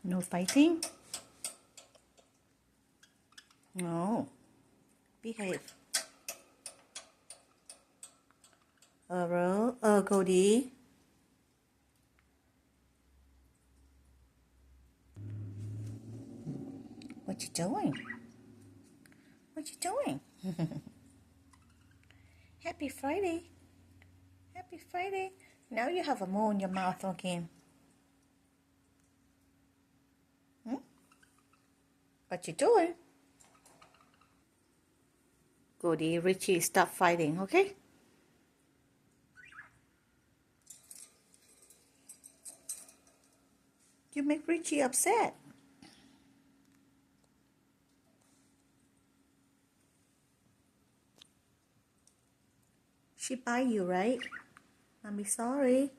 No fighting? No. Behave. Cody. What you doing? What you doing? Happy Friday. Happy Friday. Now you have a mole in your mouth again. What you doing? Goody, Richie, stop fighting, okay? You make Richie upset. She bite you, right? Mommy sorry.